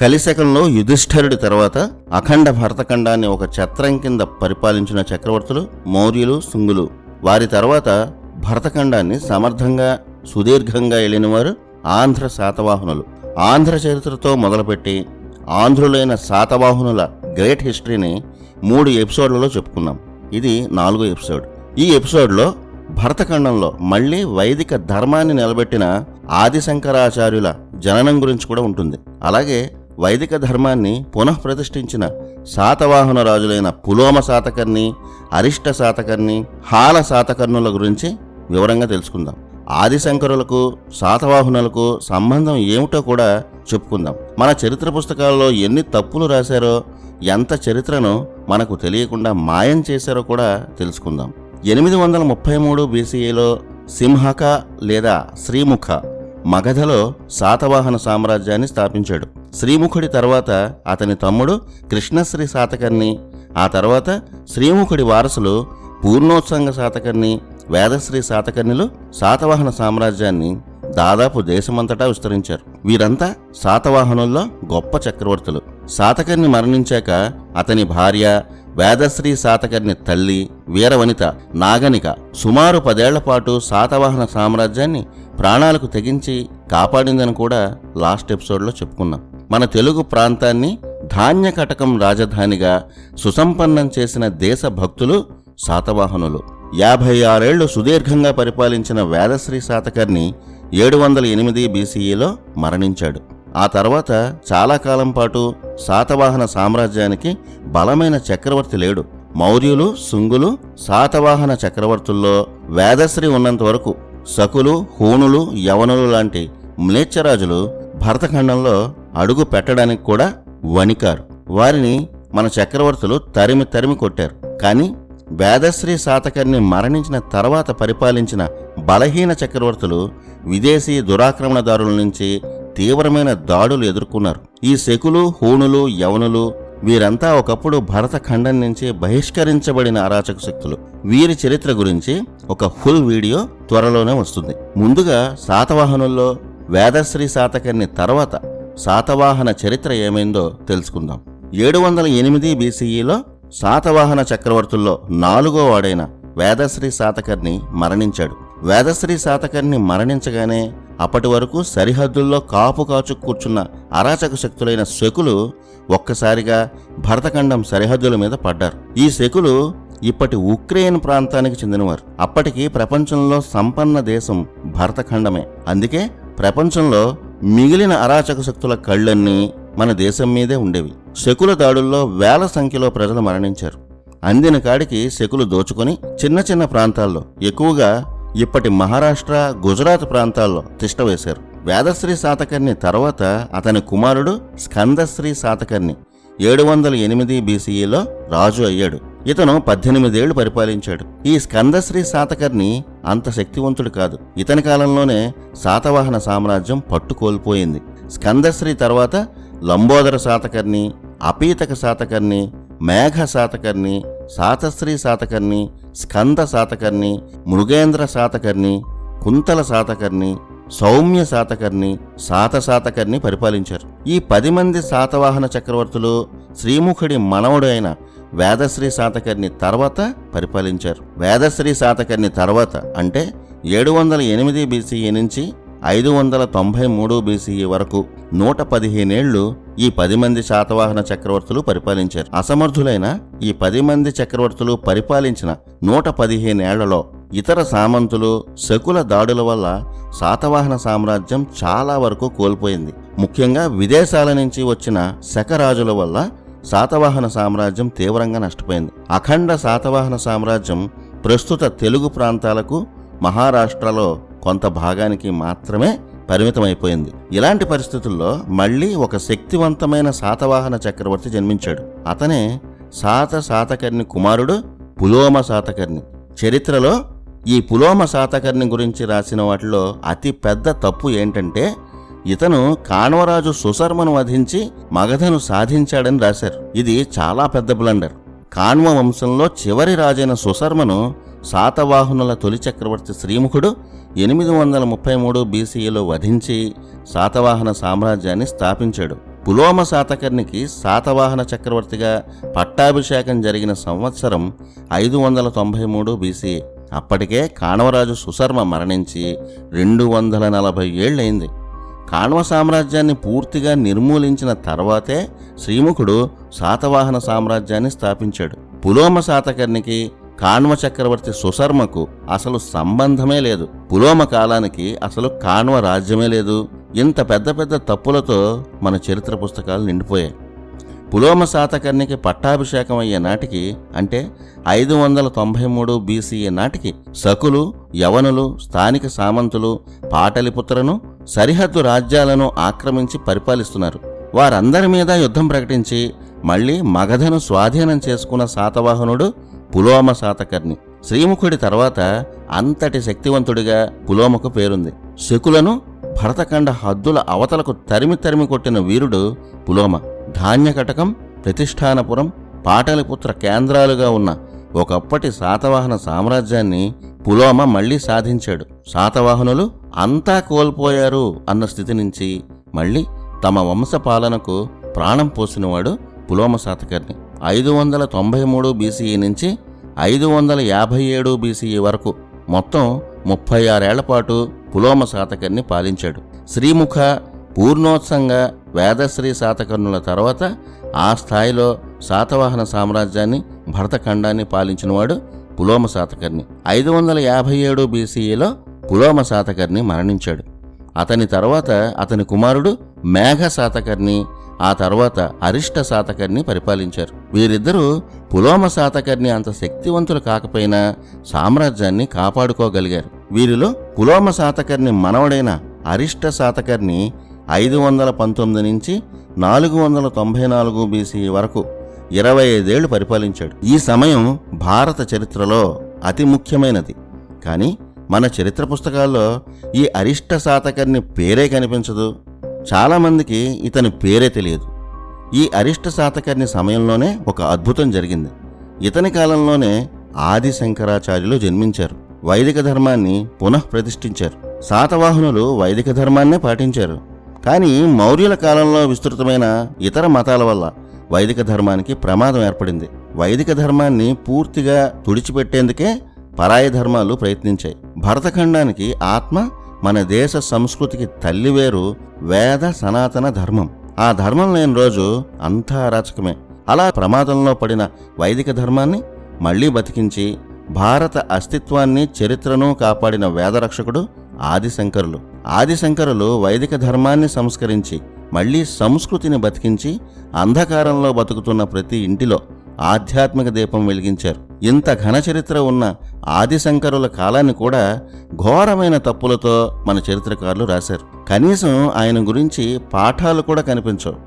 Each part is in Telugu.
కలిశకంలో యుధిష్ఠిరుడి తర్వాత అఖండ భరతఖండాన్ని ఒక ఛత్రం కింద పరిపాలించిన చక్రవర్తులు మౌర్యులు, శుంగులు. వారి తర్వాత భరతఖండాన్ని సమర్థంగా సుదీర్ఘంగా ఏలినవారు ఆంధ్ర శాతవాహనులు. ఆంధ్ర చరిత్రతో మొదలుపెట్టి ఆంధ్రులైన శాతవాహనుల గ్రేట్ హిస్టరీని 3 ఎపిసోడ్లలో చెప్పుకున్నాం. ఇది 4వ ఎపిసోడ్. ఈ ఎపిసోడ్లో భరతఖండంలో మళ్లీ వైదిక ధర్మాన్ని నిలబెట్టిన ఆదిశంకరాచార్యుల జననం గురించి కూడా ఉంటుంది. అలాగే వైదిక ధర్మాన్ని పునఃప్రతిష్ఠించిన శాతవాహన రాజులైన పులోమ శాతకర్ణి, అరిష్ట శాతకర్ణి, హాల శాతకర్ణుల గురించి వివరంగా తెలుసుకుందాం. ఆదిశంకరులకు శాతవాహనులకు సంబంధం ఏమిటో కూడా చెప్పుకుందాం. మన చరిత్ర పుస్తకాల్లో ఎన్ని తప్పులు రాశారో, ఎంత చరిత్రను మనకు తెలియకుండా మాయం చేశారో కూడా తెలుసుకుందాం. 833 బీసీఏలో సింహక లేదా శ్రీముఖ మగధలో శాతవాహన సామ్రాజ్యాన్ని స్థాపించాడు. శ్రీముఖుడి తర్వాత అతని తమ్ముడు కృష్ణశ్రీ శాతకర్ణి, ఆ తర్వాత శ్రీముఖుడి వారసులు పూర్ణోత్సంగ శాతకర్ణి, వేదశ్రీ శాతకర్ణిలు శాతవాహన సామ్రాజ్యాన్ని దాదాపు దేశమంతటా విస్తరించారు. వీరంతా శాతవాహనుల్లో గొప్ప చక్రవర్తులు. శాతకర్ణి మరణించాక అతని భార్య వేదశ్రీ శాతకర్ణి తల్లి వీరవనిత నాగనిక సుమారు 10 ఏళ్ల పాటు శాతవాహన సామ్రాజ్యాన్ని ప్రాణాలకు తెగించి కాపాడిందని కూడా లాస్ట్ ఎపిసోడ్లో చెప్పుకున్నాం. మన తెలుగు ప్రాంతాన్ని ధాన్య కటకం రాజధానిగా సుసంపన్నం చేసిన దేశభక్తులు శాతవాహనులు. 56 ఏళ్లు సుదీర్ఘంగా పరిపాలించిన వేదశ్రీ శాతకర్ణి 708 బీసీఈలో మరణించాడు. ఆ తర్వాత చాలా కాలం పాటు శాతవాహన సామ్రాజ్యానికి బలమైన చక్రవర్తి లేడు. మౌర్యులు, శుంగులు శాతవాహన చక్రవర్తుల్లో వేదశ్రీ ఉన్నంత వరకు శకులు, హూణులు, యవనులు లాంటి మ్లేచ్ఛరాజులు భరతఖండంలో అడుగు పెట్టడానికి కూడా వణికారు. వారిని మన చక్రవర్తులు తరిమి కొట్టారు. కానీ వేదశ్రీ శాతకర్ణి మరణించిన తర్వాత పరిపాలించిన బలహీన చక్రవర్తులు విదేశీ దురాక్రమణదారుల నుంచి తీవ్రమైన దాడులు ఎదుర్కొన్నారు. ఈ శకులు, హూణులు, యవనులు వీరంతా ఒకప్పుడు భరతఖండం నుంచి బహిష్కరించబడిన అరాచక శక్తులు. వీరి చరిత్ర గురించి ఒక ఫుల్ వీడియో త్వరలోనే వస్తుంది. ముందుగా శాతవాహనుల్లో వేదశ్రీ శాతకర్ణి తర్వాత శాతవాహన చరిత్ర ఏమైందో తెలుసుకుందాం. 708 బీసీఈలో శాతవాహన చక్రవర్తుల్లో 4వ వాడైన వేదశ్రీ శాతకర్ణి మరణించాడు. వేదశ్రీ శాతకర్ణి మరణించగానే అప్పటి వరకు సరిహద్దుల్లో కాపు కాచు కూర్చున్న అరాచక శక్తులైన శకులు ఒక్కసారిగా భరతఖండం సరిహద్దుల మీద పడ్డారు. ఈ శకులు ఇప్పటి ఉక్రెయిన్ ప్రాంతానికి చెందినవారు. అప్పటికి ప్రపంచంలో సంపన్న దేశం భరతఖండమే. అందుకే ప్రపంచంలో మిగిలిన అరాచక శక్తుల కళ్ళన్నీ మన దేశం మీదే ఉండేవి. శకుల దాడుల్లో వేల సంఖ్యలో ప్రజలు మరణించారు. అందిన కాడికి శకులు దోచుకొని చిన్న చిన్న ప్రాంతాల్లో, ఎక్కువగా ఇప్పటి మహారాష్ట్ర, గుజరాత్ ప్రాంతాల్లో తిష్టవేశారు. వేదశ్రీ శాతకర్ణి తర్వాత అతని కుమారుడు స్కందశ్రీ శాతకర్ణి 708 బీసీఈలో రాజు అయ్యాడు. ఇతను 18 ఏళ్లు పరిపాలించాడు. ఈ స్కందశ్రీ శాతకర్ణి అంత శక్తివంతుడు కాదు. ఇతని కాలంలోనే శాతవాహన సామ్రాజ్యం పట్టుకోల్పోయింది. స్కందశ్రీ తర్వాత లంబోదర శాతకర్ణి, అపీతక శాతకర్ణి, మేఘ శాతకర్ణి, శాతశ్రీ శాతకర్ణి, స్కంద శాతకర్ణి, మృగేంద్ర శాతకర్ణి, కుంతల శాతకర్ణి, సౌమ్య శాతకర్ణి, శాతకర్ణి పరిపాలించారు. ఈ 10 మంది శాతవాహన చక్రవర్తులు శ్రీముఖుడి మనవడు అయిన వేదశ్రీ శాతకర్ణి తర్వాత పరిపాలించారు. వేదశ్రీ శాతకర్ణి తర్వాత అంటే 708 బీసీఈ నుంచి 593 బీసీఈ వరకు 115 ఏళ్లు ఈ 10 మంది శాతవాహన చక్రవర్తులు పరిపాలించారు. అసమర్థులైన ఈ 10 మంది చక్రవర్తులు పరిపాలించిన 115 ఏళ్లలో ఇతర సామంతులు, శకుల దాడుల వల్ల శాతవాహన సామ్రాజ్యం చాలా వరకు కోల్పోయింది. ముఖ్యంగా విదేశాల నుంచి వచ్చిన శకరాజుల వల్ల శాతవాహన సామ్రాజ్యం తీవ్రంగా నష్టపోయింది. అఖండ శాతవాహన సామ్రాజ్యం ప్రస్తుత తెలుగు ప్రాంతాలకు, మహారాష్ట్రలో కొంత భాగానికి మాత్రమే పరిమితమైపోయింది. ఇలాంటి పరిస్థితుల్లో మళ్లీ ఒక శక్తివంతమైన శాతవాహన చక్రవర్తి జన్మించాడు. అతనే శాతకర్ణి కుమారుడు పులోమ శాతకర్ణి. చరిత్రలో ఈ పులోమ శాతకర్ణి గురించి రాసిన వాటిలో అతి పెద్ద తప్పు ఏంటంటే ఇతను కాణ్వరాజు సుశర్మను వధించి మగధను సాధించాడని రాశారు. ఇది చాలా పెద్ద బ్లండర్. కాణ్వ వంశంలో చివరి రాజైన సుశర్మను శాతవాహనుల తొలి చక్రవర్తి శ్రీముఖుడు 833 బీసీఈలో వధించి శాతవాహన సామ్రాజ్యాన్ని స్థాపించాడు. పులోమ శాతకర్ణికి శాతవాహన చక్రవర్తిగా పట్టాభిషేకం జరిగిన సంవత్సరం 593 బీసీ. అప్పటికే కాణవరాజు సుశర్మ మరణించి 240 ఏళ్లయింది. కాణవ సామ్రాజ్యాన్ని పూర్తిగా నిర్మూలించిన తర్వాతే శ్రీముఖుడు శాతవాహన సామ్రాజ్యాన్ని స్థాపించాడు. పులోమ శాతకర్ణికి కాణ్వ చక్రవర్తి సుశర్మకు అసలు సంబంధమే లేదు. పులోమ కాలానికి అసలు కాణ్వ రాజ్యమే లేదు. ఇంత పెద్ద పెద్ద తప్పులతో మన చరిత్ర పుస్తకాలు నిండిపోయాయి. పులోమ శాతకర్ణికి పట్టాభిషేకం అయ్యే నాటికి, అంటే 593 బీసీఏ నాటికి శకులు, యవనులు, స్థానిక సామంతులు పాటలిపుత్రను, సరిహద్దు రాజ్యాలను ఆక్రమించి పరిపాలిస్తున్నారు. వారందరి మీద యుద్ధం ప్రకటించి మళ్లీ మగధను స్వాధీనం చేసుకున్న శాతవాహనుడు పులోమ శాతకర్ణి. శ్రీముఖుడి తర్వాత అంతటి శక్తివంతుడిగా పులోమకు పేరుంది. శకులను భరతఖండ హద్దుల అవతలకు తరిమి తరిమి కొట్టిన వీరుడు పులోమ. ధాన్యకటకం, ప్రతిష్టానపురం, పాటలిపుత్ర కేంద్రాలుగా ఉన్న ఒకప్పటి శాతవాహన సామ్రాజ్యాన్ని పులోమ మళ్లీ సాధించాడు. శాతవాహనులు అంతా కోల్పోయారు అన్న స్థితి నుంచి మళ్లీ తమ వంశ పాలనకు ప్రాణం పోసినవాడు పులోమ శాతకర్ణి. 593 బీసీఈ నుంచి 557 బీసీఈ వరకు మొత్తం 36 ఏళ్ల పాటు పులోమ శాతకర్ణి పాలించాడు. శ్రీముఖ, పూర్ణోత్సంగ, వేదశ్రీ శాతకర్ణుల తర్వాత ఆ స్థాయిలో శాతవాహన సామ్రాజ్యాన్ని, భరతఖండాన్ని పాలించినవాడు పులోమ శాతకర్ణి. 557 బీసీఈలో పులోమ శాతకర్ణి మరణించాడు. అతని తర్వాత అతని కుమారుడు మేఘ శాతకర్ణి, ఆ తర్వాత అరిష్ట శాతకర్ణి పరిపాలించారు. వీరిద్దరూ పులోమ శాతకర్ణి అంత శక్తివంతులు కాకపోయినా సామ్రాజ్యాన్ని కాపాడుకోగలిగారు. వీరిలో పులోమ శాతకర్ణి మనవడైన అరిష్ట శాతకర్ణి 519 నుంచి 494 బీసీ వరకు 25 ఏళ్లు పరిపాలించాడు. ఈ సమయం భారత చరిత్రలో అతి ముఖ్యమైనది. కానీ మన చరిత్ర పుస్తకాల్లో ఈ అరిష్ట శాతకర్ణి పేరే కనిపించదు. చాలామందికి ఇతని పేరే తెలియదు. ఈ అరిష్ట శాతకర్ణి సమయంలోనే ఒక అద్భుతం జరిగింది. ఇతని కాలంలోనే ఆది శంకరాచార్యులు జన్మించారు. వైదిక ధర్మాన్ని పునఃప్రతిష్ఠించారు. శాతవాహనులు వైదిక ధర్మాన్నే పాటించారు. కానీ మౌర్యుల కాలంలో విస్తృతమైన ఇతర మతాల వల్ల వైదిక ధర్మానికి ప్రమాదం ఏర్పడింది. వైదిక ధర్మాన్ని పూర్తిగా తుడిచిపెట్టేందుకే పరాయి ధర్మాలు ప్రయత్నించాయి. భరతఖండానికి ఆత్మ, మన దేశ సంస్కృతికి తల్లివేరు వేద సనాతన ధర్మం. ఆ ధర్మం లేని రోజు అంతా అరాచకమే. అలా ప్రమాదంలో పడిన వైదిక ధర్మాన్ని మళ్లీ బతికించి భారత అస్తిత్వాన్ని, చరిత్రను కాపాడిన వేదరక్షకుడు ఆదిశంకరులు. ఆదిశంకరులు వైదిక ధర్మాన్ని సంస్కరించి మళ్లీ సంస్కృతిని బతికించి అంధకారంలో బతుకుతున్న ప్రతి ఇంటిలో ఆధ్యాత్మిక దీపం వెలిగించారు. ఇంత ఘన చరిత్ర ఉన్న ఆదిశంకరుల కాలాన్ని కూడా ఘోరమైన తప్పులతో మన చరిత్రకారులు రాశారు. కనీసం ఆయన గురించి పాఠాలు కూడా కనిపించవు.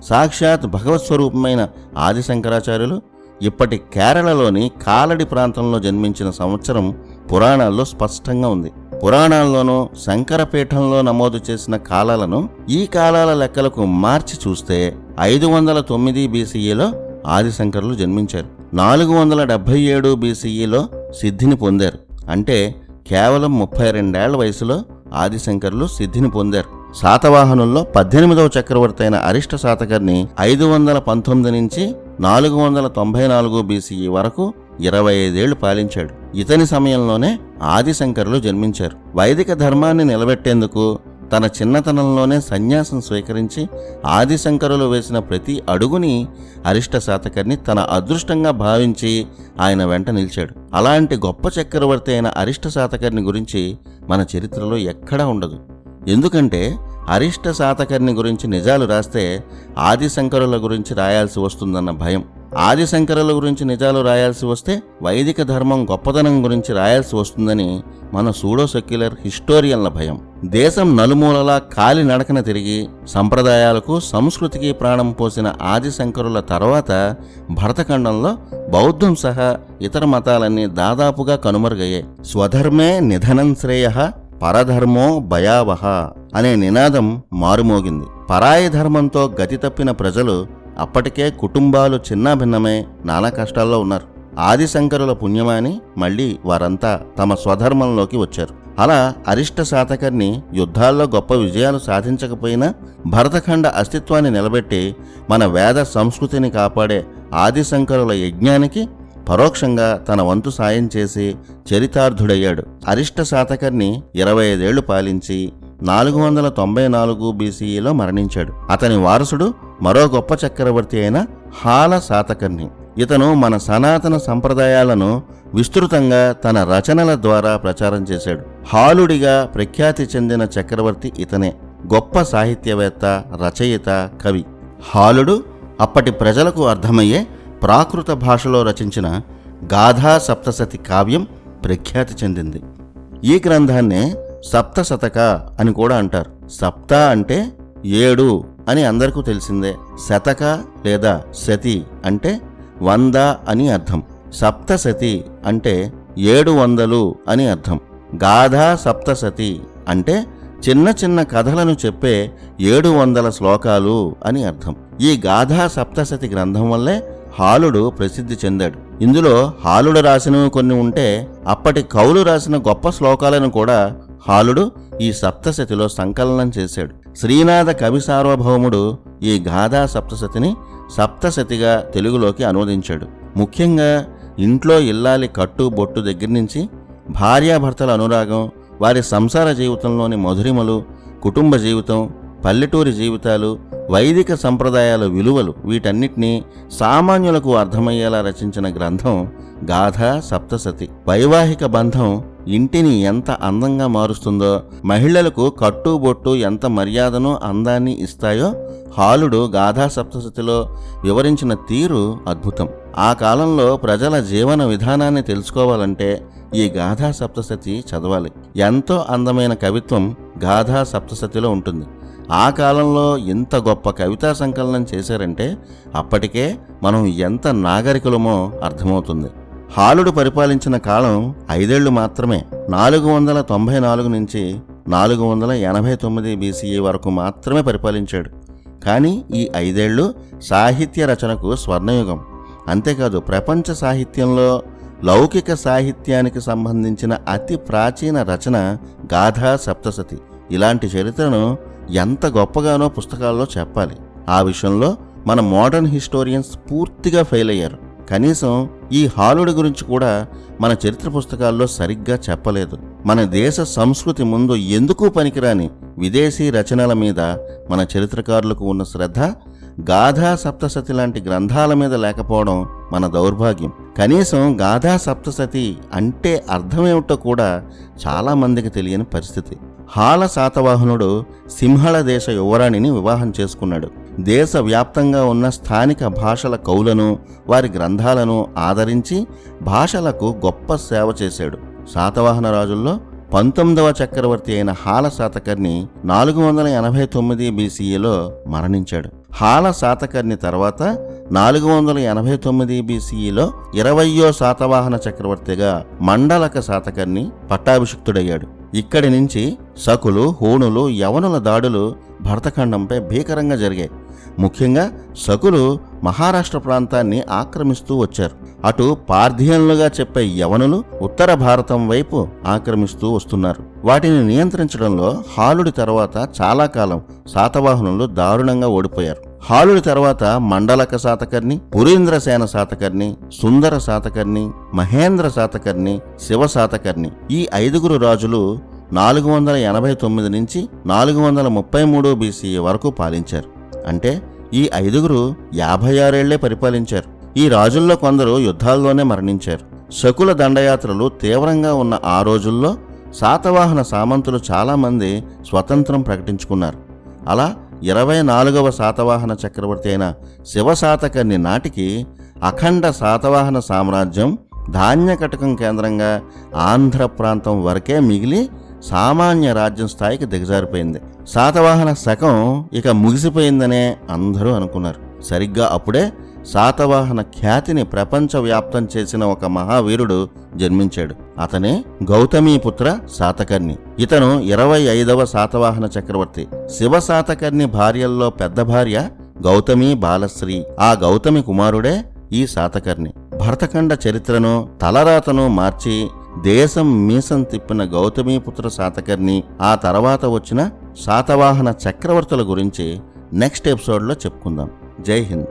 సాక్షాత్ భగవత్ స్వరూపమైన ఆదిశంకరాచార్యులు ఇప్పటి కేరళలోని కాలడి ప్రాంతంలో జన్మించిన సంవత్సరం పురాణాల్లో స్పష్టంగా ఉంది. పురాణాల్లోనూ శంకరపీఠంలో నమోదు చేసిన కాలాలను ఈ కాలాల లెక్కలకు మార్చి చూస్తే 509 బీసీఈలో ఆదిశంకరులు జన్మించారు. 477 బీసీఈలో సిద్ధిని పొందారు. అంటే కేవలం 32 ఏళ్ల వయసులో ఆదిశంకరులు సిద్ధిని పొందారు. శాతవాహనుల్లో 18వ చక్రవర్తి అయిన అరిష్ట శాతకర్ణి 519 నుంచి 494 బీసీఈ వరకు 25 ఏళ్లు పాలించాడు. ఇతని సమయంలోనే ఆదిశంకరులు జన్మించారు. వైదిక ధర్మాన్ని నిలబెట్టేందుకు తన చిన్నతనంలోనే సన్యాసం స్వీకరించి ఆదిశంకరులు వేసిన ప్రతి అడుగుని అరిష్ట శాతకర్ణి తన అదృష్టంగా భావించి ఆయన వెంట నిలిచాడు. అలాంటి గొప్ప చక్రవర్తి అయిన అరిష్ట శాతకర్ణి గురించి మన చరిత్రలో ఎక్కడా ఉండదు. ఎందుకంటే అరిష్ట శాతకర్ణి గురించి నిజాలు రాస్తే ఆదిశంకరుల గురించి రాయాల్సి వస్తుందన్న భయం. ఆదిశంకరుల గురించి నిజాలు రాయాల్సి వస్తే వైదిక ధర్మం గొప్పదనం గురించి రాయాల్సి వస్తుందని మన సూడో సెక్యులర్ హిస్టోరియన్ల భయం. దేశం నలుమూలలా కాలి నడకన తిరిగి సంప్రదాయాలకు, సంస్కృతికి ప్రాణం పోసిన ఆదిశంకరుల తర్వాత భరతఖండంలో బౌద్ధం సహా ఇతర మతాలన్నీ దాదాపుగా కనుమరుగయ్యాయి. స్వధర్మే నిధనం శ్రేయః, పరధర్మో భయావహ అనే నినాదం మారుమోగింది. పరాయి ధర్మంతో గతి తప్పిన ప్రజలు అప్పటికే కుటుంబాలు చిన్నాభిన్నమై నానా కష్టాల్లో ఉన్నారు. ఆదిశంకరుల పుణ్యమాని మళ్లీ వారంతా తమ స్వధర్మంలోకి వచ్చారు. అలా అరిష్ట శాతకర్ణి యుద్ధాల్లో గొప్ప విజయాలు సాధించకపోయినా భరతఖండ అస్తిత్వాన్ని నిలబెట్టి మన వేద సంస్కృతిని కాపాడే ఆదిశంకరుల యజ్ఞానికి పరోక్షంగా తన వంతు సాయం చేసి చరితార్థుడయ్యాడు. అరిష్ట శాతకర్ణి 25 ఏళ్లు పాలించి 494 బీసీఈలో మరణించాడు. అతని వారసుడు మరో గొప్ప చక్రవర్తి అయిన హాల శాతకర్ణి. ఇతను మన సనాతన సంప్రదాయాలను విస్తృతంగా తన రచనల ద్వారా ప్రచారం చేశాడు. హాలుడిగా ప్రఖ్యాతి చెందిన చక్రవర్తి ఇతనే. గొప్ప సాహిత్యవేత్త, రచయిత, కవి. హాలుడు అప్పటి ప్రజలకు అర్థమయ్యే ప్రాకృత భాషలో రచించిన గాథా సప్తశతి కావ్యం ప్రఖ్యాతి చెందింది. ఈ గ్రంథాన్నే సప్తశతక అని కూడా అంటారు. సప్త అంటే 7 అని అందరికీ తెలిసిందే. శతక లేదా శతి అంటే 100 అని అర్థం. సప్తశతి అంటే 700 అని అర్థం. గాథా సప్తశతి అంటే చిన్న చిన్న కథలను చెప్పే 700 శ్లోకాలు అని అర్థం. ఈ గాథా సప్తశతి గ్రంథం వల్లే హాలుడు ప్రసిద్ధి చెందాడు. ఇందులో హాలుడు రాసినవి కొన్ని ఉంటే అప్పటి కవులు రాసిన గొప్ప శ్లోకాలను కూడా హాలుడు ఈ సప్తశతిలో సంకలనం చేశాడు. శ్రీనాథ కవి సార్వభౌముడు ఈ గాథా సప్తశతిని సప్తశతిగా తెలుగులోకి అనువదించాడు. ముఖ్యంగా ఇంట్లో ఇల్లాలి కట్టు బొట్టు దగ్గర నుంచి భార్యాభర్తల అనురాగం, వారి సంసార జీవితంలోని మధురిమలు, కుటుంబ జీవితం, పల్లెటూరి జీవితాలు, వైదిక సంప్రదాయాల విలువలు, వీటన్నిటినీ సామాన్యులకు అర్థమయ్యేలా రచించిన గ్రంథం గాథా సప్తశతి. వైవాహిక బంధం ఇంటిని ఎంత అందంగా మారుస్తుందో, మహిళలకు కట్టుబొట్టు ఎంత మర్యాదను అందాన్ని ఇస్తాయో హాలుడు గాథా సప్తశతిలో వివరించిన తీరు అద్భుతం. ఆ కాలంలో ప్రజల జీవన విధానాన్ని తెలుసుకోవాలంటే ఈ గాథా సప్తశతి చదవాలి. ఎంతో అందమైన కవిత్వం గాథా సప్తశతిలో ఉంటుంది. ఆ కాలంలో ఇంత గొప్ప కవితా సంకలనం చేశారంటే అప్పటికే మనం ఎంత నాగరికులమో అర్థమవుతుంది. హాలుడు పరిపాలించిన కాలం 5 ఏళ్లు మాత్రమే. 494 నుంచి 489 బీసీఈ వరకు మాత్రమే పరిపాలించాడు. కానీ ఈ 5 ఏళ్లు సాహిత్య రచనకు స్వర్ణయుగం. అంతేకాదు, ప్రపంచ సాహిత్యంలో లౌకిక సాహిత్యానికి సంబంధించిన అతి ప్రాచీన రచన గాథా సప్తశతి. ఇలాంటి చరిత్రను ఎంత గొప్పగానో పుస్తకాల్లో చెప్పాలి. ఆ విషయంలో మన మోడర్న్ హిస్టోరియన్స్ పూర్తిగా ఫెయిల్ అయ్యారు. కనీసం ఈ హాలుడి గురించి కూడా మన చరిత్ర పుస్తకాల్లో సరిగ్గా చెప్పలేదు. మన దేశ సంస్కృతి ముందు ఎందుకు పనికిరాని విదేశీ రచనల మీద మన చరిత్రకారులకు ఉన్న శ్రద్ధ గాథా సప్తశతి లాంటి గ్రంథాల మీద లేకపోవడం మన దౌర్భాగ్యం. కనీసం గాథా సప్తశతి అంటే అర్థమేమిటో కూడా చాలామందికి తెలియని పరిస్థితి. హాల శాతవాహనుడు సింహళ దేశ యువరాణిని వివాహం చేసుకున్నాడు. దేశవ్యాప్తంగా ఉన్న స్థానిక భాషల కవులను, వారి గ్రంథాలను ఆదరించి భాషలకు గొప్ప సేవ చేశాడు. శాతవాహన రాజుల్లో 19వ చక్రవర్తి అయిన హాల శాతకర్ణి 489 బీసీఈలో మరణించాడు. హాల శాతకర్ణి తర్వాత 489 బీసీఈలో 20వ శాతవాహన చక్రవర్తిగా మండలక శాతకర్ణి పట్టాభిషిక్తుడయ్యాడు. ఇక్కడి నుంచి శకులు, హూణులు, యవనుల దాడులు భరతఖండంపై భీకరంగా జరిగాయి. ముఖ్యంగా శకులు మహారాష్ట్ర ప్రాంతాన్ని ఆక్రమిస్తూ వచ్చారు. అటు పార్థియన్లుగా చెప్పే యవనులు ఉత్తర భారతం వైపు ఆక్రమిస్తూ వస్తున్నారు. వాటిని నియంత్రించడంలో హాలుడి తర్వాత చాలా కాలం శాతవాహనులు దారుణంగా ఓడిపోయారు. హాలుడి తర్వాత మండలక శాతకర్ణి, పురీంద్రసేన శాతకర్ణి, సుందర శాతకర్ణి, మహేంద్ర శాతకర్ణి, శివ శాతకర్ణి ఈ 5 రాజులు 489 నుంచి 433 బీసీఈ వరకు పాలించారు. అంటే ఈ 5 56 ఏళ్లే పరిపాలించారు. ఈ రాజుల్లో కొందరు యుద్ధాల్లోనే మరణించారు. శకుల దండయాత్రలు తీవ్రంగా ఉన్న ఆ రోజుల్లో శాతవాహన సామంతులు చాలామంది స్వతంత్రం ప్రకటించుకున్నారు. అలా 24వ శాతవాహన చక్రవర్తి అయిన శివశాతకర్ణి నాటికి అఖండ శాతవాహన సామ్రాజ్యం ధాన్యకటకం కేంద్రంగా ఆంధ్ర ప్రాంతం వరకే మిగిలి సామాన్య రాజ్యం స్థాయికి దిగజారిపోయింది. శాతవాహన శకం ఇక ముగిసిపోయిందనే అందరూ అనుకున్నారు. సరిగ్గా అప్పుడే శాతవాహన ఖ్యాతిని ప్రపంచవ్యాప్తం చేసిన ఒక మహావీరుడు జన్మించాడు. అతనే గౌతమీపుత్ర శాతకర్ణి. ఇతను 25వ శాతవాహన చక్రవర్తి. శివ శాతకర్ణి భార్యల్లో పెద్ద భార్య గౌతమి బాలశ్రీ. ఆ గౌతమి కుమారుడే ఈ శాతకర్ణి. భరతఖండ చరిత్రను, తలరాతను మార్చి దేశం మీసం తిప్పిన గౌతమీపుత్ర శాతకర్ణి, ఆ తర్వాత వచ్చిన శాతవాహన చక్రవర్తుల గురించి నెక్స్ట్ ఎపిసోడ్లో చెప్పుకుందాం. జై హింద్.